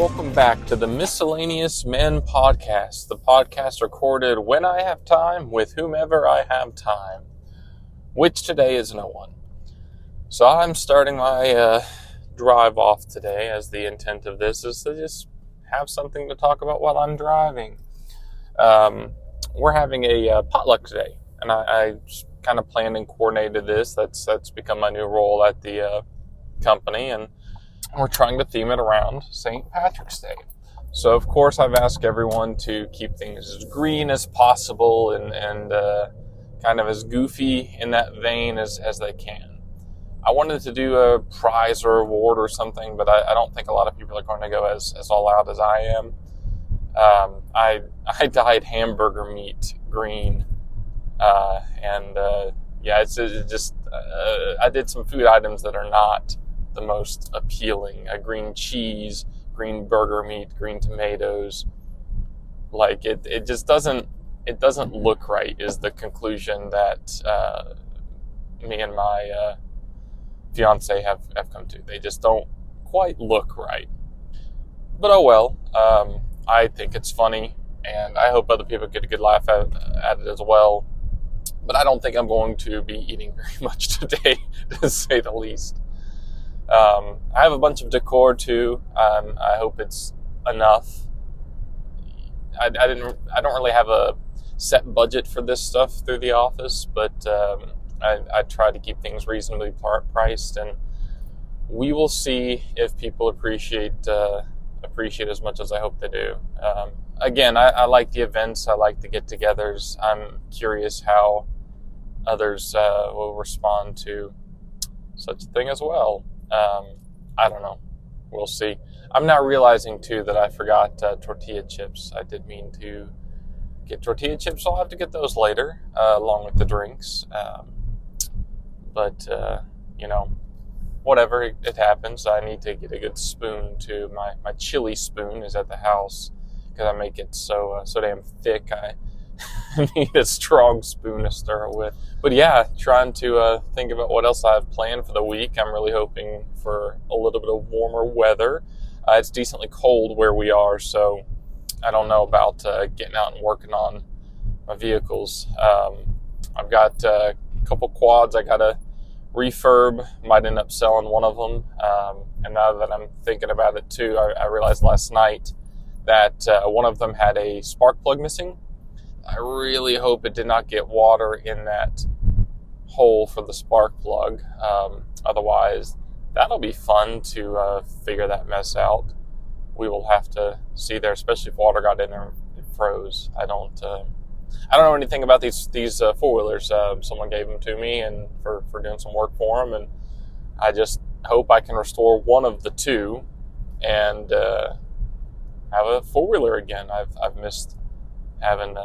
welcome back to the Miscellaneous Men Podcast, the podcast recorded when I have time with whomever I have time, which today is no one. So I'm starting my drive off today, as the intent of this is to just have something to talk about while I'm driving. We're having a potluck today, and I kind of planned and coordinated this. That's become my new role at the company, and we're trying to theme it around St. Patrick's Day. So, of course, I've asked everyone to keep things as green as possible and kind of as goofy in that vein as they can. I wanted to do a prize or award or something, but I don't think a lot of people are going to go as all out as I am. I dyed hamburger meat green, it's just I did some food items that are not the most appealing. Green cheese, green burger meat, green tomatoes. Like it just doesn't look right, is the conclusion that me and my fiance have come to. They just don't quite look right. But oh well. I think it's funny, and I hope other people get a good laugh at it as well. But I don't think I'm going to be eating very much today, to say the least. I have a bunch of decor too. I hope it's enough. I don't really have a set budget for this stuff through the office, but I try to keep things reasonably priced, and we will see if people appreciate as much as I hope they do. Again, I like the events. I like the get-togethers. I'm curious how others will respond to such a thing as well. I don't know. We'll see. I'm now realizing, too, that I forgot tortilla chips. I did mean to get tortilla chips. I'll have to get those later, along with the drinks. Whatever, it happens. I need to get a good spoon, too. My chili spoon is at the house because I make it so damn thick. I need a strong spoon to stir it with. But yeah, trying to think about what else I have planned for the week. I'm really hoping for a little bit of warmer weather. It's decently cold where we are, so I don't know about getting out and working on my vehicles. I've got a couple quads I got to refurb. Might end up selling one of them. And now that I'm thinking about it too, I realized last night that one of them had a spark plug missing. I really hope it did not get water in that hole for the spark plug. Otherwise, that'll be fun to figure that mess out. We will have to see there, especially if water got in there and it froze. I don't know anything about these four-wheelers. Someone gave them to me and for doing some work for them, and I just hope I can restore one of the two and have a four-wheeler again. I've missed having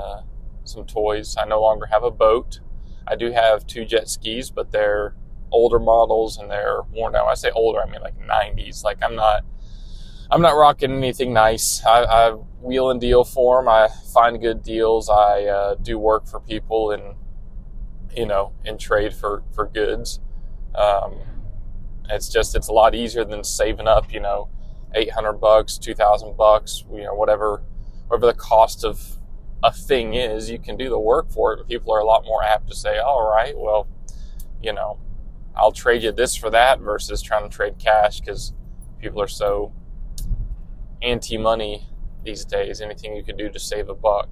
some toys. I no longer have a boat. I do have 2 jet skis, but they're older models and they're worn out. When I say older, I mean like 90s. Like I'm not rocking anything nice. I wheel and deal for them. I find good deals. I do work for people and in trade for goods. It's a lot easier than saving up $800, $2,000, whatever the cost of a thing is. You can do the work for it, but people are a lot more apt to say, all right, well, I'll trade you this for that, versus trying to trade cash, because people are so anti-money these days. Anything you can do to save a buck.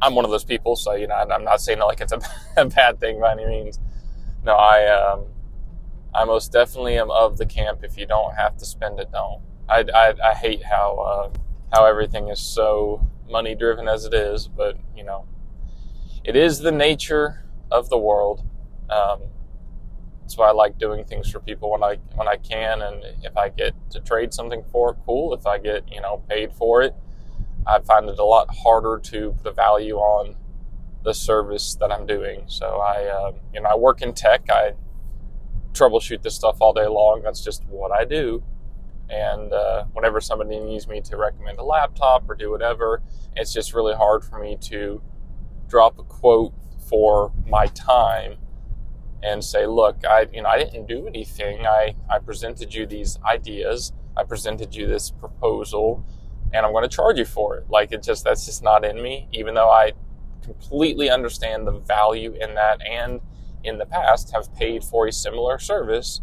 I'm one of those people, so I'm not saying it like it's a bad thing by any means. No, I most definitely am of the camp, if you don't have to spend it, don't. I hate how everything is so money driven as it is, but it is the nature of the world. That's why I like doing things for people when I can, and if I get to trade something for it, cool. If I get paid for it, I find it a lot harder to put a value on the service that I'm doing. So I work in tech. I troubleshoot this stuff all day long. That's just what I do. And whenever somebody needs me to recommend a laptop or do whatever, it's just really hard for me to drop a quote for my time and say, look, I didn't do anything. I presented you these ideas. I presented you this proposal and I'm going to charge you for it. Like, that's just not in me, even though I completely understand the value in that, and in the past have paid for a similar service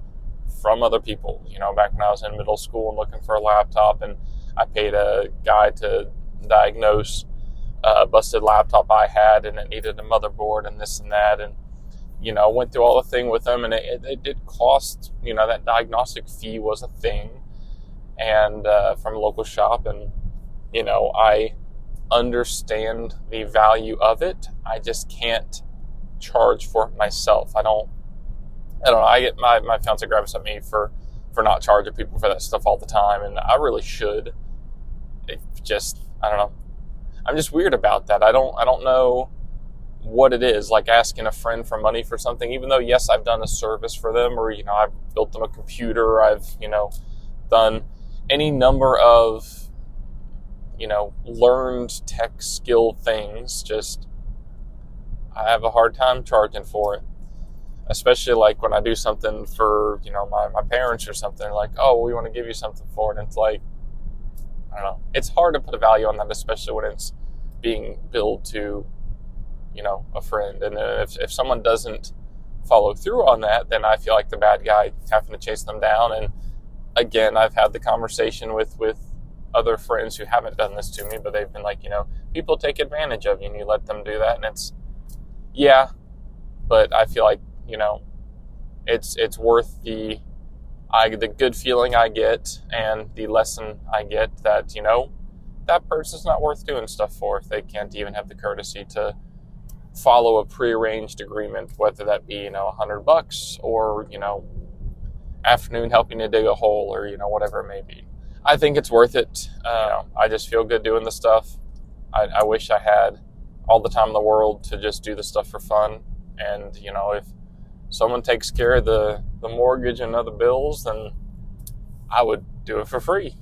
from other people. Back when I was in middle school and looking for a laptop, and I paid a guy to diagnose a busted laptop I had, and it needed a motherboard and this and that, and went through all the thing with them, and it did cost, that diagnostic fee was a thing, and from a local shop, and I understand the value of it. I just can't charge for it myself. I don't know. I get my fiance grabs at me for not charging people for that stuff all the time, and I really should. I don't know. I'm just weird about that. I don't know what it is, like asking a friend for money for something, even though, yes, I've done a service for them, or, I've built them a computer, I've, done any number of, learned tech skill things. Just, I have a hard time charging for it. Especially like when I do something for, my parents or something, like, oh, we want to give you something for it. And it's like, I don't know. It's hard to put a value on that, especially when it's being billed to, a friend. And if someone doesn't follow through on that, then I feel like the bad guy having to chase them down. And again, I've had the conversation with other friends who haven't done this to me, but they've been like, people take advantage of you and you let them do that. And it's, yeah, but I feel like, it's worth the good feeling I get and the lesson I get that, that person's not worth doing stuff for if they can't even have the courtesy to follow a prearranged agreement, whether that be, $100 or, afternoon helping to dig a hole, or, whatever it may be. I think it's worth it. I just feel good doing the stuff. I wish I had all the time in the world to just do the stuff for fun. And, if someone takes care of the mortgage and other bills, then I would do it for free.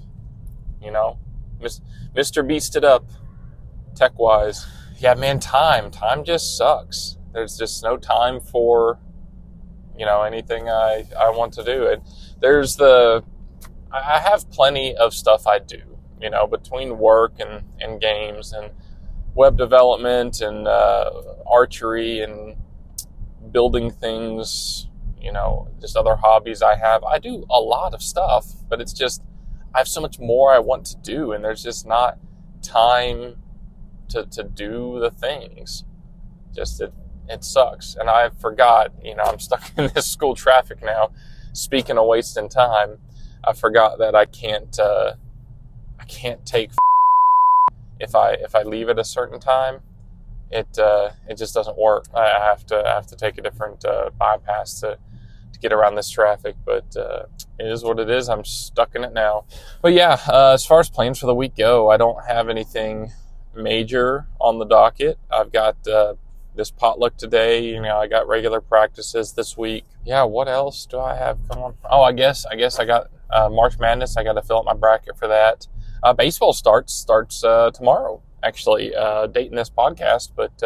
Mr. Beast it up, tech-wise. Yeah, man, time just sucks. There's just no time for, anything I want to do. And I have plenty of stuff I do, between work and games and web development and archery and building things, just other hobbies I have. I do a lot of stuff, but it's just, I have so much more I want to do, and there's just not time to do the things. Just, it sucks. And I forgot, I'm stuck in this school traffic now. Speaking of wasting time, I forgot that I can't take if I leave at a certain time. It just doesn't work. I have to take a different bypass to get around this traffic, but it is what it is. I'm stuck in it now. But yeah, as far as plans for the week go, I don't have anything major on the docket. I've got this potluck today. I got regular practices this week. Yeah, what else do I have going on? Oh, I guess I got March Madness. I got to fill up my bracket for that. Baseball starts tomorrow. Actually, dating this podcast, but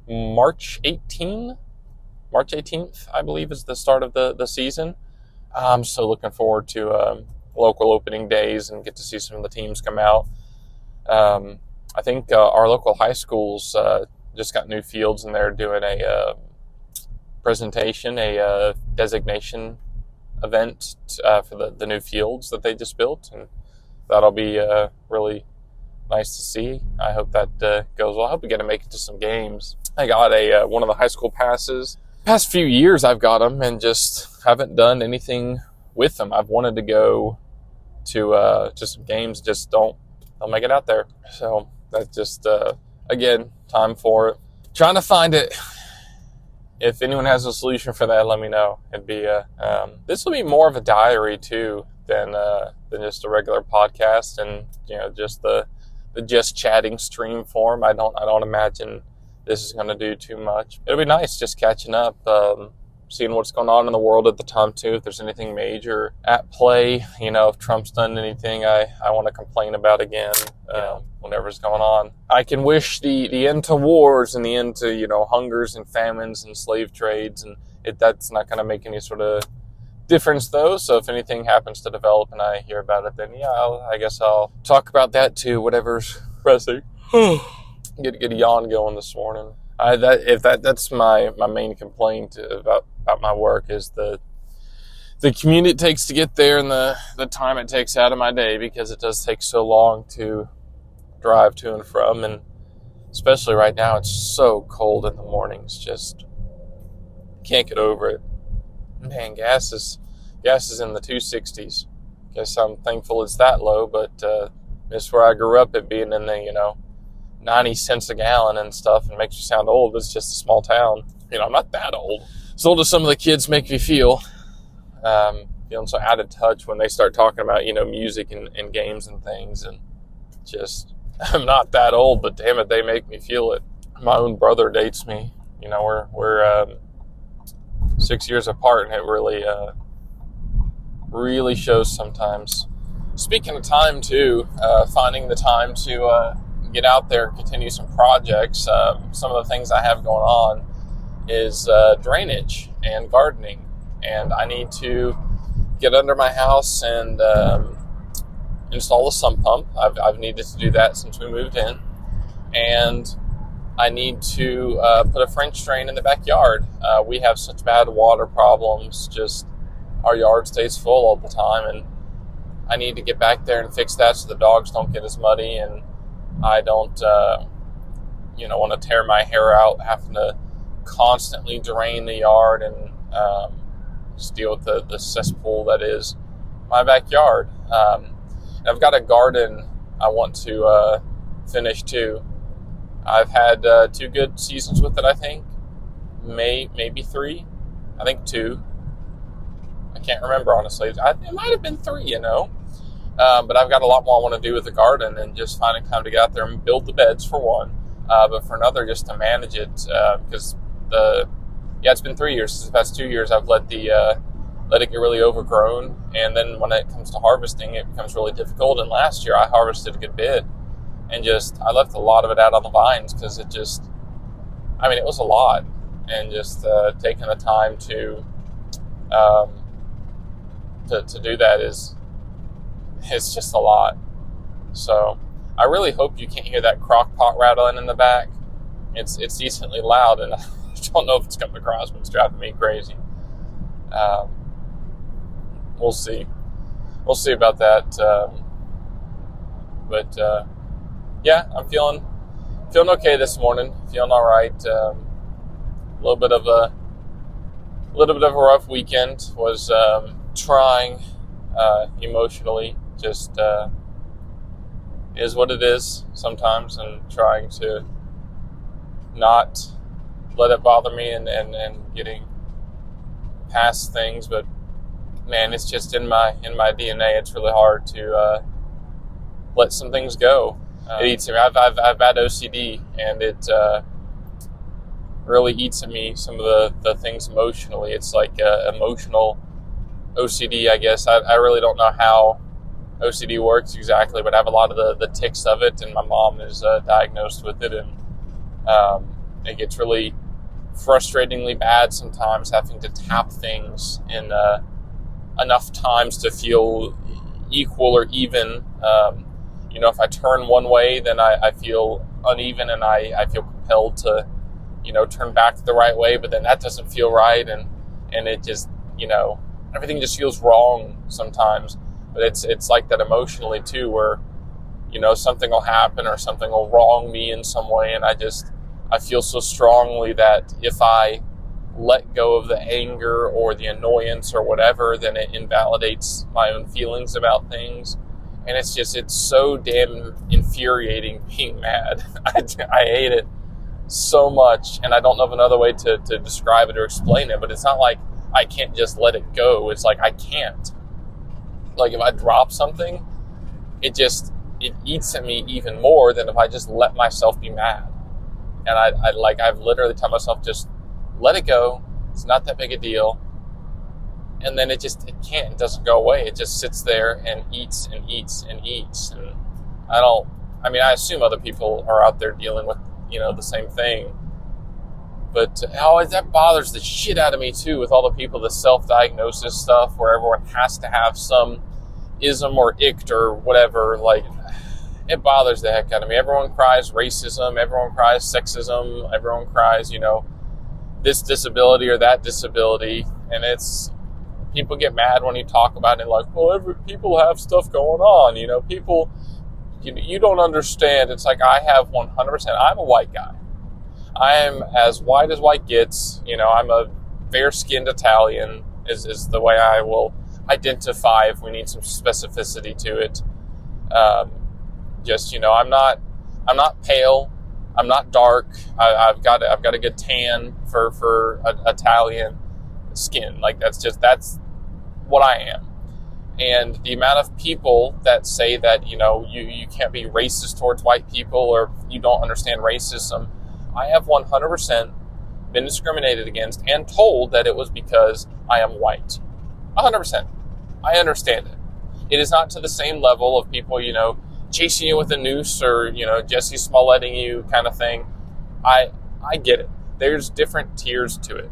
March 18th, I believe, is the start of the season. I'm so looking forward to local opening days and get to see some of the teams come out. I think our local high schools just got new fields, and they're doing a presentation, a designation event for the new fields that they just built, and that'll be really nice to see. I hope that goes well. I hope we get to make it to some games. I got one of the high school passes. Past few years I've got them and just haven't done anything with them. I've wanted to go to some games, just don't make it out there. So that's just, again, time for it. Trying to find it. If anyone has a solution for that, let me know. It'd be this will be more of a diary too than just a regular podcast, and just the just chatting stream form. I don't imagine this is going to do too much. It'll be nice just catching up, seeing what's going on in the world at the time too. If there's anything major at play, if Trump's done anything I want to complain about again, whatever's going on. I can wish the end to wars and the end to hungers and famines and slave trades, and that's not going to make any sort of difference though. So if anything happens to develop and I hear about it, then yeah, I guess I'll talk about that too. Whatever's pressing. Get a yawn going this morning. That's my main complaint about my work is the commute it takes to get there and the time it takes out of my day, because it does take so long to drive to and from, and especially right now it's so cold in the mornings. Just can't get over it. Man, gas is in the 260s. Guess I'm thankful it's that low, but this is where I grew up, it being in the 90 cents a gallon and stuff, and makes you sound old. It's just a small town. I'm not that old. As old as some of the kids make me feel. Feeling so out of touch when they start talking about music and games and things, and just I'm not that old, but damn it, they make me feel it. My own brother dates me. We're 6 years apart, and it really shows sometimes. Speaking of time too, finding the time to get out there and continue some projects. Some of the things I have going on is drainage and gardening, and I need to get under my house and install a sump pump. I've needed to do that since we moved in, and I need to put a French drain in the backyard. We have such bad water problems, just our yard stays full all the time, and I need to get back there and fix that so the dogs don't get as muddy, and I don't want to tear my hair out having to constantly drain the yard and just deal with the cesspool that is my backyard. I've got a garden I want to finish too. I've had 2 good seasons with it, I think. Maybe 3. I think 2. I can't remember, honestly. It might have been 3, But I've got a lot more I want to do with the garden, and just finding time to get out there and build the beds for one. But for another, just to manage it, because it's been 3 years. Since the past 2 years, I've let it get really overgrown, and then when it comes to harvesting, it becomes really difficult. And last year, I harvested a good bit, and I left a lot of it out on the vines because it was a lot, and just taking the time to do that it's just a lot. So I really hope you can't hear that crock pot rattling in the back. It's decently loud, and I don't know if it's coming across, but it's driving me crazy. We'll see. We'll see about that. I'm feeling okay this morning. Feeling all right. A little bit of a rough weekend. Was trying emotionally. Just is what it is sometimes, and trying to not let it bother me and getting past things. But man, it's just in my DNA. It's really hard to let some things go. It eats at me. I've had OCD, and it really eats at me. Some of the things emotionally. It's like emotional OCD, I guess. I really don't know how OCD works exactly, but I have a lot of the tics of it, and my mom is diagnosed with it, and it gets really frustratingly bad sometimes, having to tap things in enough times to feel equal or even. If I turn one way, then I feel uneven, and I feel compelled to, turn back the right way, but then that doesn't feel right, and it just, everything just feels wrong sometimes. But it's like that emotionally too, where, something will happen or something will wrong me in some way, and I feel so strongly that if I let go of the anger or the annoyance or whatever, then it invalidates my own feelings about things. And it's so damn infuriating being mad. I hate it so much, and I don't know of another way to describe it or explain it, but it's not like I can't just let it go. It's like I can't. Like if I drop something, it eats at me even more than if I just let myself be mad. And I've literally told myself, just let it go. It's not that big a deal. And then it doesn't go away. It just sits there and eats and eats and eats. And I assume other people are out there dealing with, the same thing. But that bothers the shit out of me too, with all the people, the self-diagnosis stuff, where everyone has to have some ism or ict or whatever. Like, it bothers the heck out of me. Everyone cries racism, everyone cries sexism, everyone cries, this disability or that disability, and people get mad when you talk about it, like, well, people have stuff going on, people, you don't understand. It's like, I have 100%, I'm a white guy. I am as white as white gets. I'm a fair-skinned Italian is the way I will identify if we need some specificity to it. I'm not pale. I'm not dark. I've got a good tan for Italian skin. Like, that's what I am. And the amount of people that say that, you can't be racist towards white people, or you don't understand racism. I have 100% been discriminated against and told that it was because I am white. 100%. I understand it. It is not to the same level of people, chasing you with a noose or, Jesse Smolletting you kind of thing. I get it. There's different tiers to it.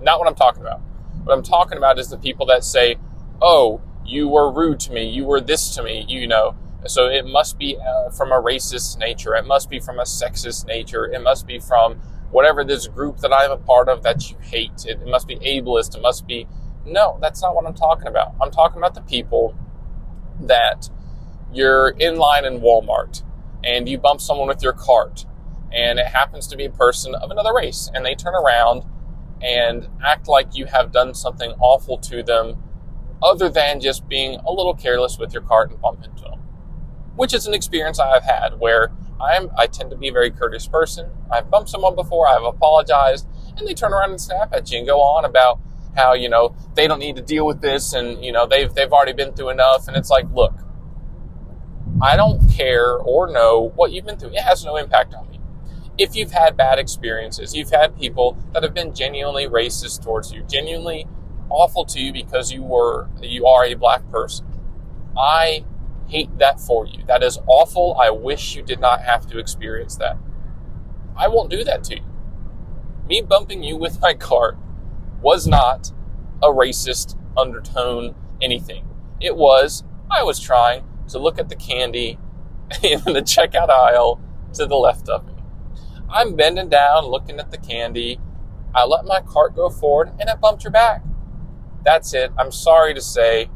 Not what I'm talking about. What I'm talking about is the people that say, oh, you were rude to me, you were this to me, so it must be from a racist nature, it must be from a sexist nature, it must be from whatever this group that I'm a part of that you hate, it must be ableist, it must be... No, that's not what I'm talking about. I'm talking about the people that you're in line in Walmart and you bump someone with your cart and it happens to be a person of another race, and they turn around and act like you have done something awful to them other than just being a little careless with your cart and bump into them. Which is an experience I have had where I tend to be a very courteous person. I've bumped someone before, I've apologized, and they turn around and snap at you and go on about how, they don't need to deal with this, and, they've already been through enough. And it's like, look, I don't care or know what you've been through. It has no impact on me. If you've had bad experiences, you've had people that have been genuinely racist towards you, genuinely awful to you because you are a black person. I hate that for you. That is awful. I wish you did not have to experience that. I won't do that to you. Me bumping you with my cart was not a racist undertone anything. It was, I was trying to look at the candy in the checkout aisle to the left of me. I'm bending down looking at the candy. I let my cart go forward and it bumped your back. That's it. I'm sorry to say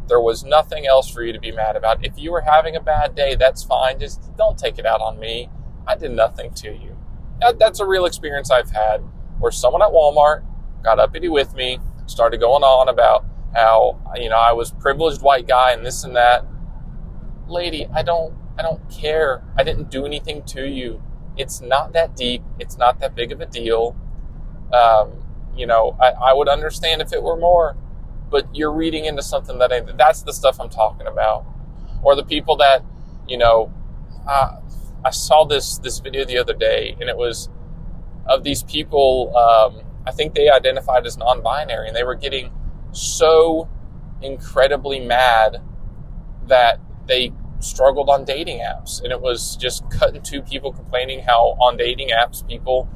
there was nothing else for you to be mad about. If you were having a bad day, that's fine. Just don't take it out on me. I did nothing to you. That's a real experience I've had where someone at Walmart got uppity with me, started going on about how, I was a privileged white guy and this and that. Lady, I don't care. I didn't do anything to you. It's not that deep. It's not that big of a deal. I would understand if it were more, but you're reading into something that ain't. That's the stuff I'm talking about. Or the people that, I saw this video the other day, and it was of these people, I think they identified as non-binary, and they were getting so incredibly mad that they struggled on dating apps. And it was just cutting to people complaining how on dating apps people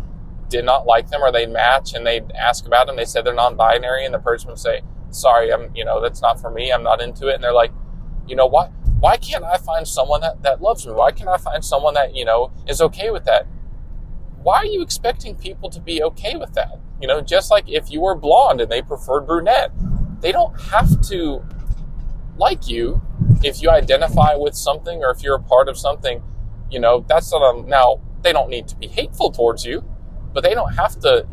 did not like them, or they'd match and they'd ask about them. They said they're non-binary, and the person would say, sorry, that's not for me. I'm not into it. And they're like, why can't I find someone that loves me? Why can't I find someone that, is okay with that? Why are you expecting people to be okay with that? Just like if you were blonde and they preferred brunette, they don't have to like you if you identify with something or if you're a part of something. That's not now, they don't need to be hateful towards you, but they don't have to,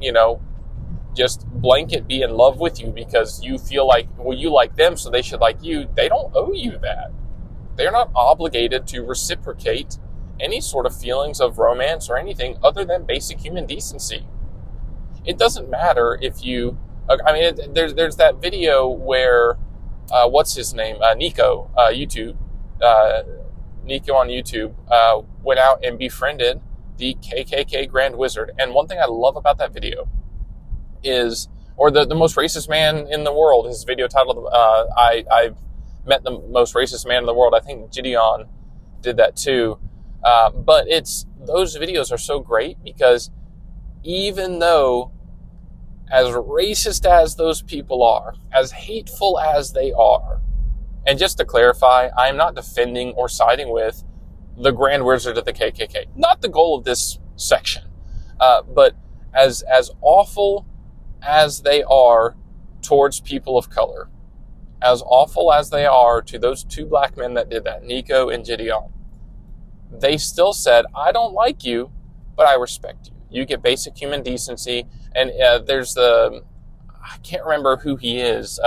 just blanket be in love with you because you feel like, well, you like them, so they should like you. They don't owe you that. They're not obligated to reciprocate any sort of feelings of romance or anything other than basic human decency. It doesn't matter if you, there's that video where, what's his name? Nico, YouTube. Nico on YouTube went out and befriended the KKK Grand Wizard. And one thing I love about that video is, or the most racist man in the world, his video titled, I met the most racist man in the world. I think Gideon did that too. But those videos are so great because even though as racist as those people are, as hateful as they are, and just to clarify, I am not defending or siding with the Grand Wizard of the KKK. Not the goal of this section. But as awful as they are towards people of color, as awful as they are to those two black men that did that, Nico and Gideon, they still said, I don't like you, but I respect you. You get basic human decency. And there's I can't remember who he is.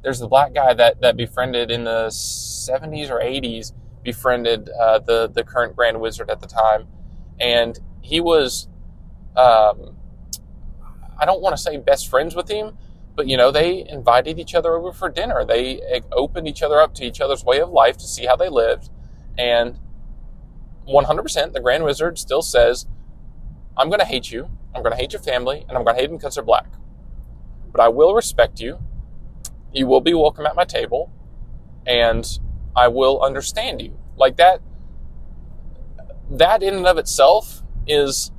There's the black guy that befriended in the 70s or 80s, befriended the current Grand Wizard at the time. And he was, I don't want to say best friends with him, but, they invited each other over for dinner. They opened each other up to each other's way of life to see how they lived. And 100%, the Grand Wizard still says, I'm going to hate you, I'm going to hate your family, and I'm going to hate them because they're black. But I will respect you. You will be welcome at my table, and I will understand you. Like that in and of itself is,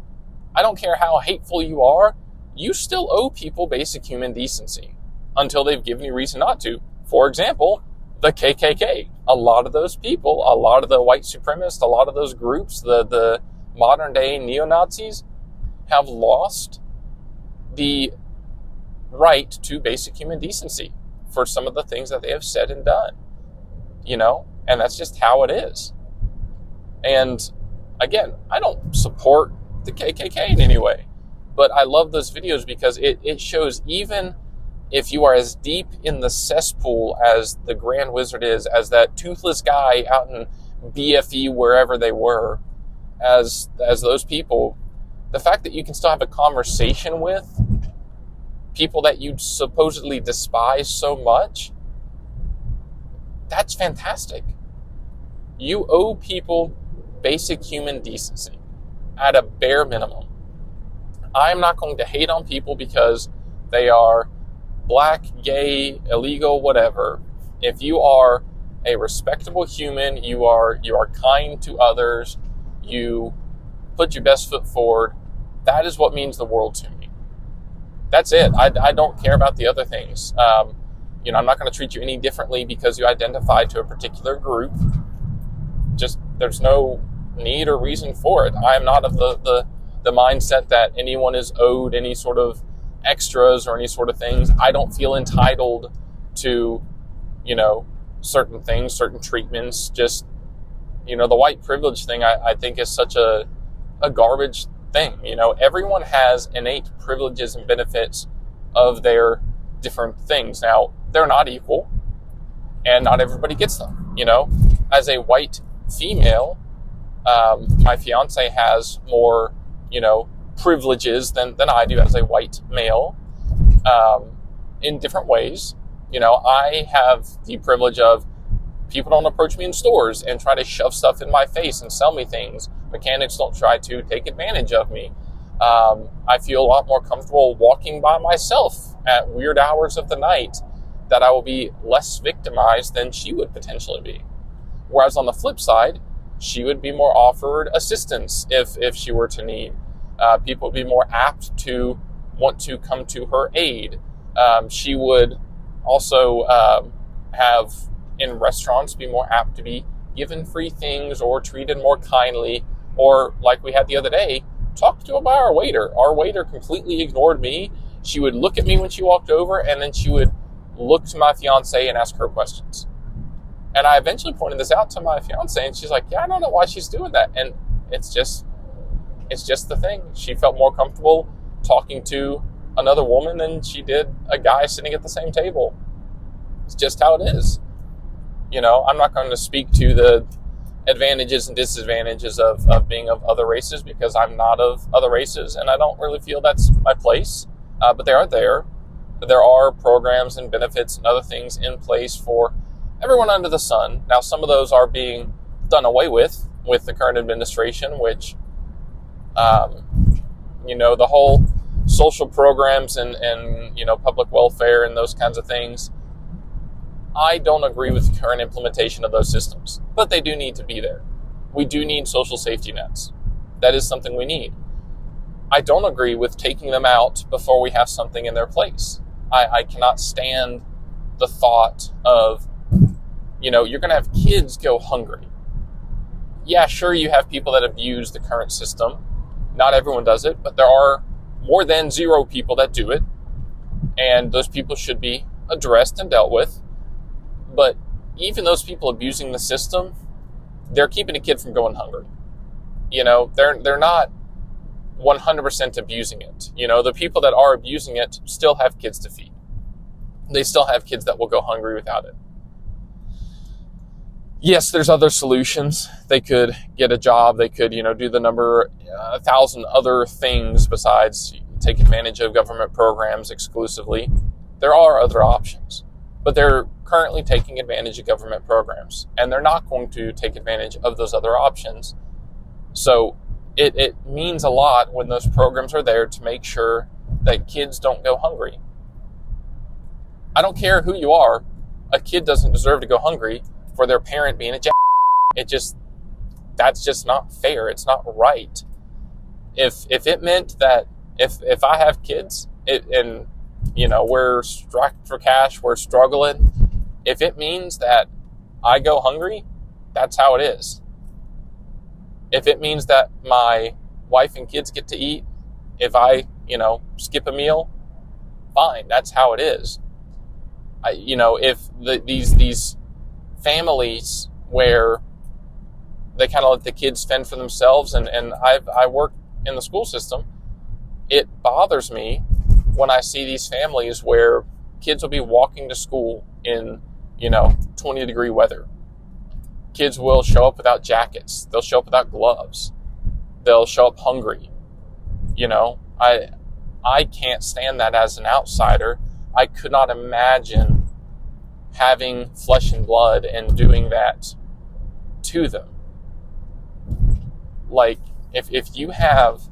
I don't care how hateful you are, you still owe people basic human decency until they've given you reason not to. For example, the KKK. A lot of those people, a lot of the white supremacists, a lot of those groups, the modern day neo-Nazis have lost the right to basic human decency for some of the things that they have said and done, and that's just how it is. And again, I don't support the KKK in any way, but I love those videos because it shows, even if you are as deep in the cesspool as the Grand Wizard is, as that toothless guy out in BFE, wherever they were, as those people, the fact that you can still have a conversation with people that you supposedly despise so much, that's fantastic. You owe people basic human decency at a bare minimum. I'm not going to hate on people because they are black, gay, illegal, whatever. If you are a respectable human, you are kind to others, you put your best foot forward, that is what means the world to me. That's it. I don't care about the other things. I'm not going to treat you any differently because you identify to a particular group. Just, there's no need or reason for it. I am not of the mindset that anyone is owed any sort of extras or any sort of things. I don't feel entitled to, certain things, certain treatments. Just, the white privilege thing, I think is such a garbage thing. Everyone has innate privileges and benefits of their different things. Now, they're not equal, and not everybody gets them. As a white female, my fiance has more, privileges than I do as a white male, in different ways. I have the privilege of people don't approach me in stores and try to shove stuff in my face and sell me things. Mechanics don't try to take advantage of me. I feel a lot more comfortable walking by myself at weird hours of the night, that I will be less victimized than she would potentially be. Whereas on the flip side, she would be more offered assistance if she were to need. People would be more apt to want to come to her aid. She would also have, in restaurants, be more apt to be given free things or treated more kindly, or like we had the other day, talked to by our waiter. Our waiter completely ignored me. She would look at me when she walked over, and then she would look to my fiance and ask her questions. And I eventually pointed this out to my fiance, and she's like, yeah, I don't know why she's doing that. And it's just the thing. She felt more comfortable talking to another woman than she did a guy sitting at the same table. It's just how it is. I'm not going to speak to the advantages and disadvantages of being of other races, because I'm not of other races, and I don't really feel that's my place. But they are there. There are programs and benefits and other things in place for everyone under the sun. Now, some of those are being done away with the current administration, which, the whole social programs and public welfare and those kinds of things, I don't agree with the current implementation of those systems, but they do need to be there. We do need social safety nets. That is something we need. I don't agree with taking them out before we have something in their place. I cannot stand the thought of, you're going to have kids go hungry. Yeah, sure, you have people that abuse the current system. Not everyone does it, but there are more than 0 people that do it. And those people should be addressed and dealt with. But even those people abusing the system, they're keeping a kid from going hungry. They're not 100% abusing it. The people that are abusing it still have kids to feed. They still have kids that will go hungry without it. Yes, there's other solutions. They could get a job. They could, do the 1,000 other things besides take advantage of government programs exclusively. There are other options, but they're currently taking advantage of government programs, and they're not going to take advantage of those other options. So it means a lot when those programs are there to make sure that kids don't go hungry. I don't care who you are. A kid doesn't deserve to go hungry for their parent being a jack. That's just not fair. It's not right. If it meant that if I have kids and we're strapped for cash, we're struggling, if it means that I go hungry, that's how it is. If it means that my wife and kids get to eat, if I, skip a meal, fine, that's how it is. If these families where they kind of let the kids fend for themselves, and I work in the school system, it bothers me when I see these families where kids will be walking to school in 20-degree weather. Kids will show up without jackets. They'll show up without gloves. They'll show up hungry. I can't stand that as an outsider. I could not imagine having flesh and blood and doing that to them. Like, if you have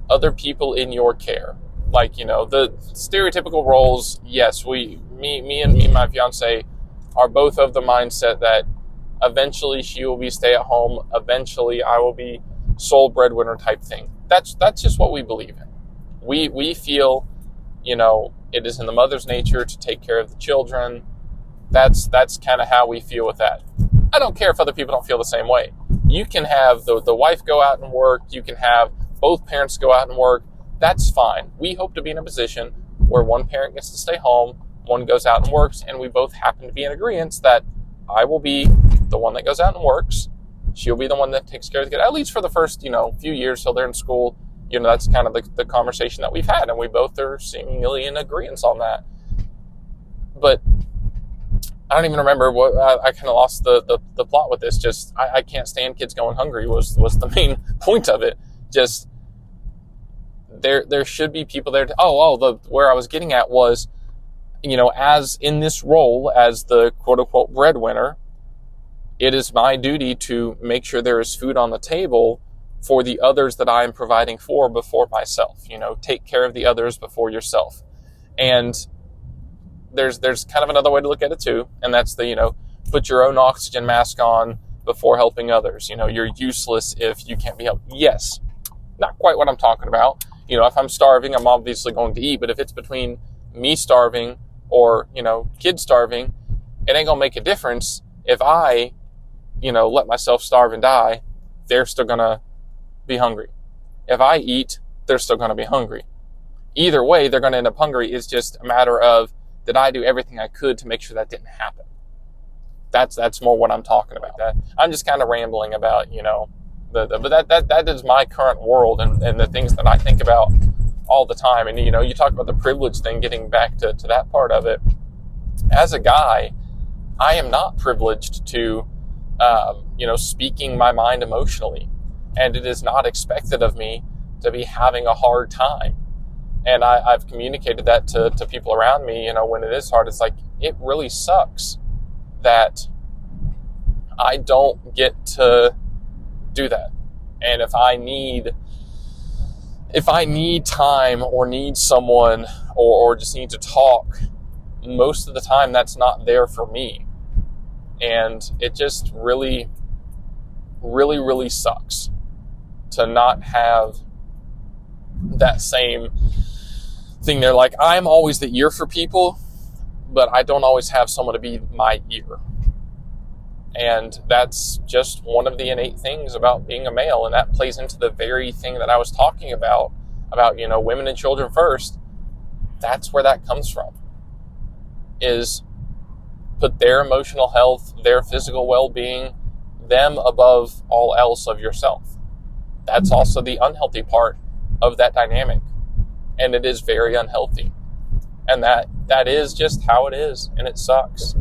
other people in your care, like, the stereotypical roles, yes, me and my fiance are both of the mindset that eventually she will be stay at home, eventually I will be sole breadwinner type thing. That's just what we believe in. We feel, it is in the mother's nature to take care of the children. That's kind of how we feel with that. I don't care if other people don't feel the same way. You can have the wife go out and work. You can have both parents go out and work. That's fine. We hope to be in a position where one parent gets to stay home, one goes out and works, and we both happen to be in agreement that I will be the one that goes out and works. She'll be the one that takes care of the kid, at least for the first, few years till they're in school. That's kind of the conversation that we've had, and we both are seemingly in agreement on that. But I don't even remember what I kind of lost the plot with this. Just I can't stand kids going hungry was the main point of it. Just there should be people there. Where I was getting at was, as in this role as the quote unquote breadwinner, it is my duty to make sure there is food on the table for the others that I am providing for before myself. Take care of the others before yourself. And there's kind of another way to look at it too, and that's put your own oxygen mask on before helping others. You're useless if you can't be helped. Yes, not quite what I'm talking about. If I'm starving, I'm obviously going to eat, but if it's between me starving or, kids starving, it ain't gonna make a difference. If I, let myself starve and die, they're still gonna be hungry. If I eat, they're still gonna be hungry. Either way, they're gonna end up hungry. It's just a matter of, did I do everything I could to make sure that didn't happen? That's more what I'm talking about. That I'm just kind of rambling about, but that is my current world and the things that I think about all the time. And, you talk about the privilege thing, getting back to that part of it. As a guy, I am not privileged to, speaking my mind emotionally. And it is not expected of me to be having a hard time. And I've communicated that to people around me, when it is hard. It's like, it really sucks that I don't get to do that. And if I need time or need someone or just need to talk, most of the time that's not there for me. And it just really, really, really sucks to not have that same thing. They're like, I'm always the ear for people, but I don't always have someone to be my ear. And that's just one of the innate things about being a male. And that plays into the very thing that I was talking about, women and children first. That's where that comes from, is put their emotional health, their physical well-being, them above all else of yourself. That's also the unhealthy part of that dynamic. And it is very unhealthy. And that is just how it is, and it sucks.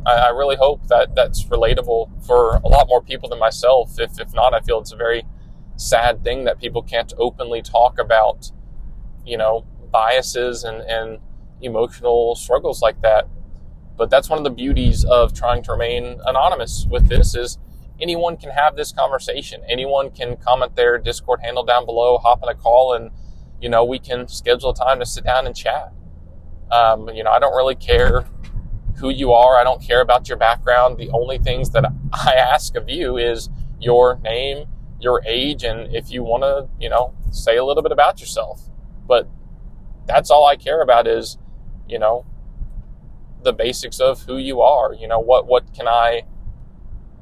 I really hope that that's relatable for a lot more people than myself. If not, I feel it's a very sad thing that people can't openly talk about, biases and emotional struggles like that. But that's one of the beauties of trying to remain anonymous with this, is anyone can have this conversation. Anyone can comment their Discord handle down below, hop on a call, and, we can schedule a time to sit down and chat. I don't really care who you are. I don't care about your background. The only things that I ask of you is your name, your age, and if you want to, say a little bit about yourself. But that's all I care about is, the basics of who you are. What can I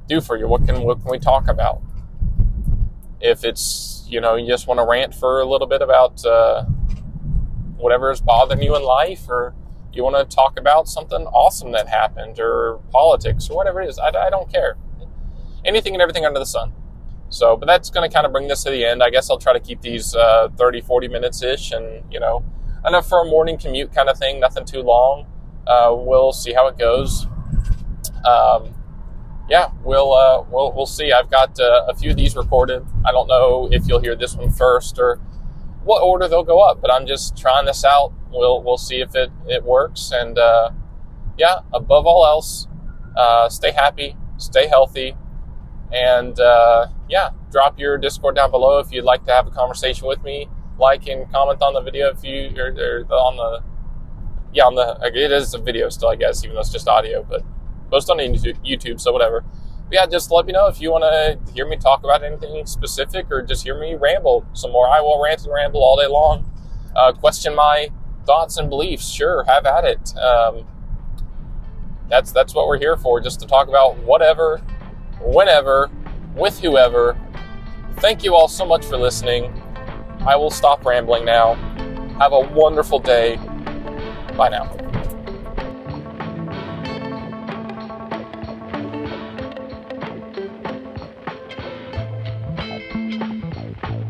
do for you? What can we talk about? If it's, you just want to rant for a little bit about whatever is bothering you in life, or you want to talk about something awesome that happened, or politics, or whatever it is, I don't care. Anything and everything under the sun. So, but that's going to kind of bring this to the end. I guess I'll try to keep these 30, 40 minutes-ish, and, enough for a morning commute kind of thing, nothing too long. We'll see how it goes. We'll see. I've got a few of these recorded. I don't know if you'll hear this one first or what order they'll go up, but I'm just trying this out. We'll see if it works. And above all else, stay happy, stay healthy, and drop your Discord down below if you'd like to have a conversation with me. Like and comment on the video if you it is a video still, I guess, even though it's just audio, but post on YouTube, so whatever. But just let me know if you want to hear me talk about anything specific, or just hear me ramble some more. I will rant and ramble all day long. Question my thoughts and beliefs. Sure, have at it. That's what we're here for, just to talk about whatever, whenever, with whoever. Thank you all so much for listening. I will stop rambling now. Have a wonderful day. Bye now.